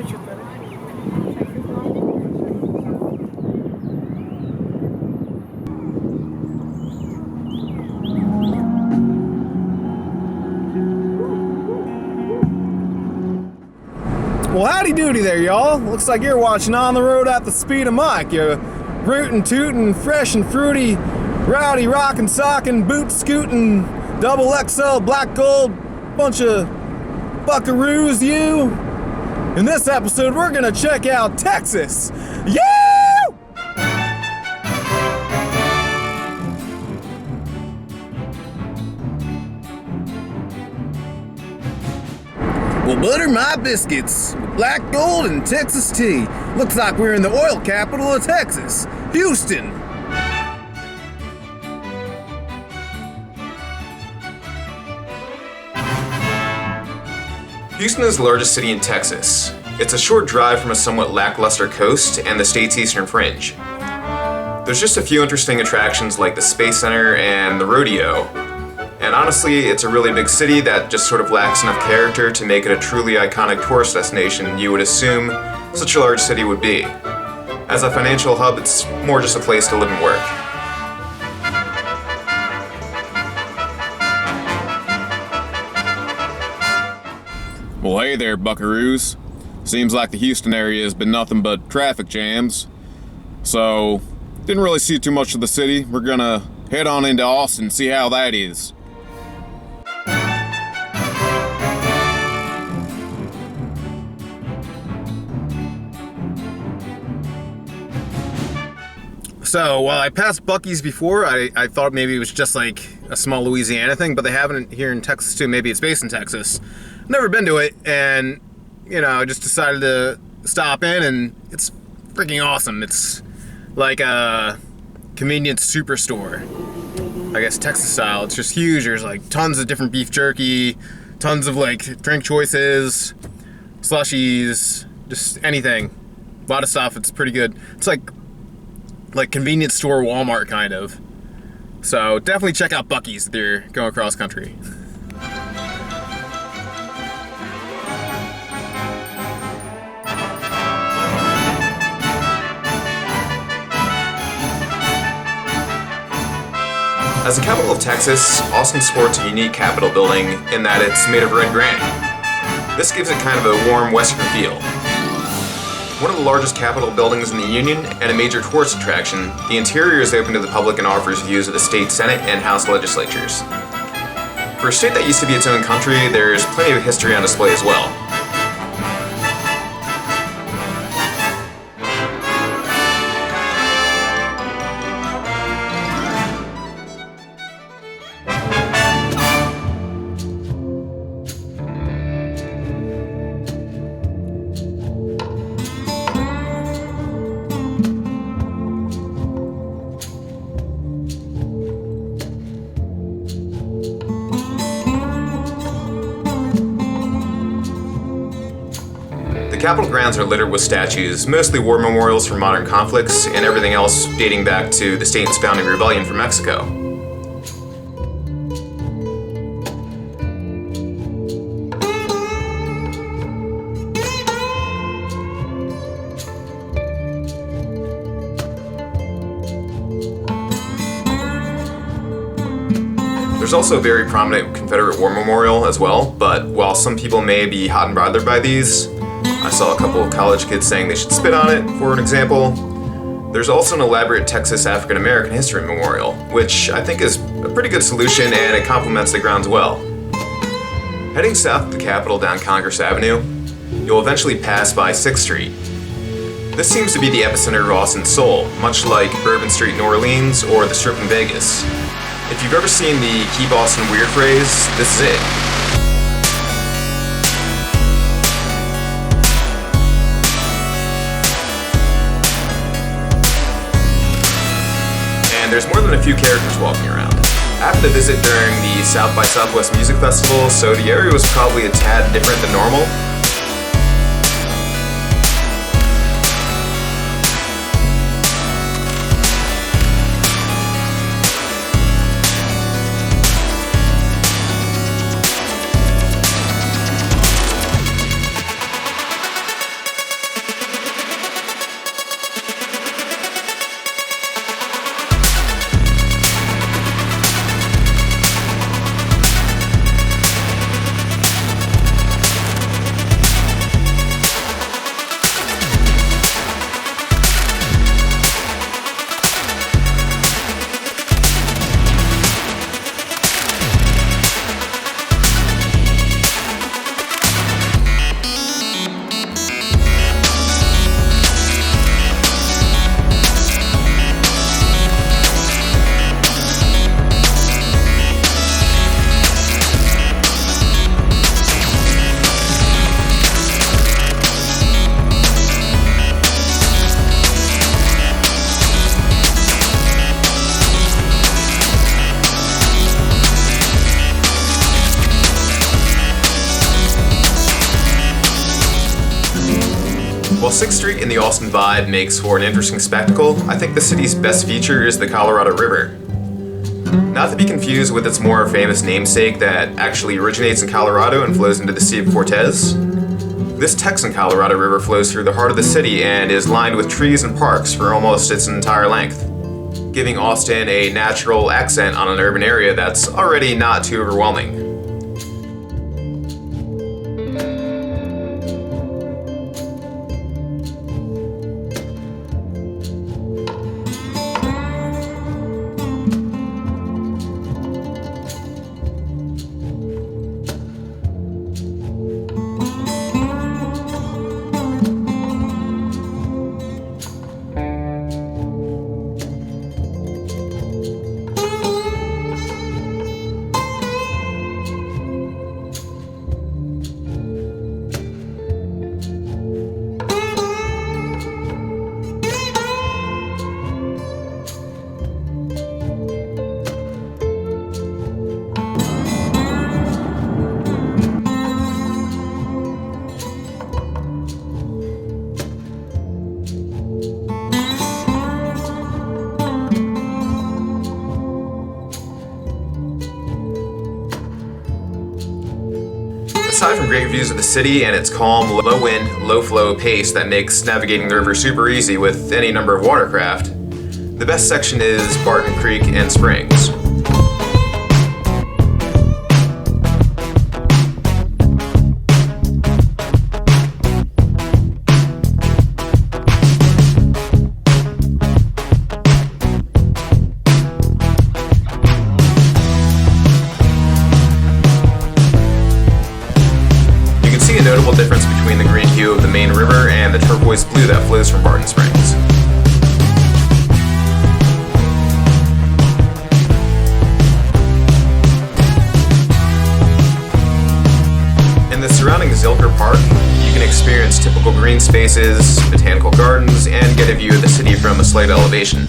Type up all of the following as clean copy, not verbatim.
Well, howdy doody there, y'all. Looks like you're watching On the Road at the Speed of Mike. You're rootin', tootin', fresh and fruity, rowdy, rockin', sockin', boot scootin', double XL, black gold, bunch of buckaroos, you. In this episode, we're gonna check out Texas. Yeah! Well, butter my biscuits with black gold and Texas tea. Looks like we're in the oil capital of Texas, Houston. Houston is the largest city in Texas. It's a short drive from a somewhat lackluster coast and the state's eastern fringe. There's just a few interesting attractions like the Space Center and the rodeo. And honestly, it's a really big city that just sort of lacks enough character to make it a truly iconic tourist destination you would assume such a large city would be. As a financial hub, it's more just a place to live and work. Well, hey there, buckaroos. Seems like the Houston area has been nothing but traffic jams. So, didn't really see too much of the city. We're gonna head on into Austin and see how that is. So, while I passed Buc-cees before, I thought maybe it was just like a small Louisiana thing, but they have it here in Texas too. Maybe it's based in Texas. Never been to it, and, you know, I just decided to stop in, and it's freaking awesome. It's like a convenience superstore. I guess Texas style. It's just huge. There's like tons of different beef jerky, tons of like drink choices, slushies, just anything. A lot of stuff. It's pretty good. It's like convenience store Walmart kind of. So definitely check out Buc-cees if you're going across country. As the capital of Texas, Austin sports a unique Capitol building in that it's made of red granite. This gives it kind of a warm western feel. One of the largest Capitol buildings in the Union and a major tourist attraction, the interior is open to the public and offers views of the state Senate and House legislatures. For a state that used to be its own country, there's plenty of history on display as well. The Capitol grounds are littered with statues, mostly war memorials from modern conflicts, and everything else dating back to the state's founding rebellion from Mexico. There's also a very prominent Confederate War Memorial as well, but while some people may be hot and bothered by these, I saw a couple of college kids saying they should spit on it, for an example. There's also an elaborate Texas African American History Memorial, which I think is a pretty good solution and it complements the grounds well. Heading south of the Capitol down Congress Avenue, you'll eventually pass by 6th Street. This seems to be the epicenter of Austin's soul, much like Bourbon Street in New Orleans or the Strip in Vegas. If you've ever seen the Keep Austin Weird phrase, this is it. And there's more than a few characters walking around. I happened to visit during the South by Southwest Music Festival, so the area was probably a tad different than normal. While 6th Street and the Austin vibe makes for an interesting spectacle, I think the city's best feature is the Colorado River. Not to be confused with its more famous namesake that actually originates in Colorado and flows into the Sea of Cortez. This Texan Colorado River flows through the heart of the city and is lined with trees and parks for almost its entire length, giving Austin a natural accent on an urban area that's already not too overwhelming. Aside from great views of the city and its calm, low-wind, low-flow pace that makes navigating the river super easy with any number of watercraft, the best section is Barton Creek and Springs. A notable difference between the green hue of the main river and the turquoise blue that flows from Barton Springs. In the surrounding Zilker Park, you can experience typical green spaces, botanical gardens, and get a view of the city from a slight elevation.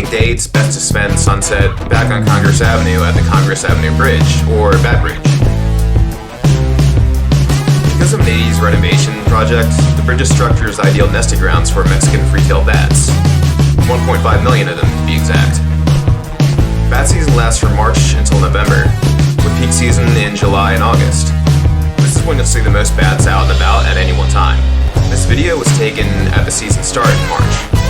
Day, it's best to spend sunset back on Congress Avenue at the Congress Avenue Bridge, or Bat Bridge. Because of an 80s renovation project, the bridge's structure is ideal nesting grounds for Mexican free-tailed bats. 1.5 million of them, to be exact. Bat season lasts from March until November, with peak season in July and August. This is when you'll see the most bats out and about at any one time. This video was taken at the season start in March.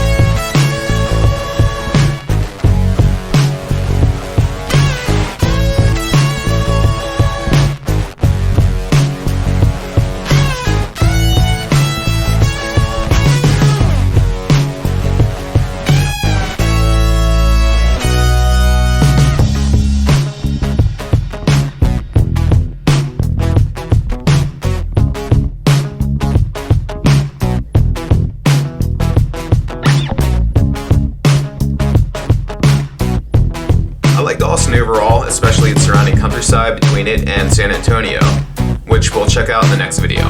Austin overall, especially its surrounding countryside between it and San Antonio, which we'll check out in the next video.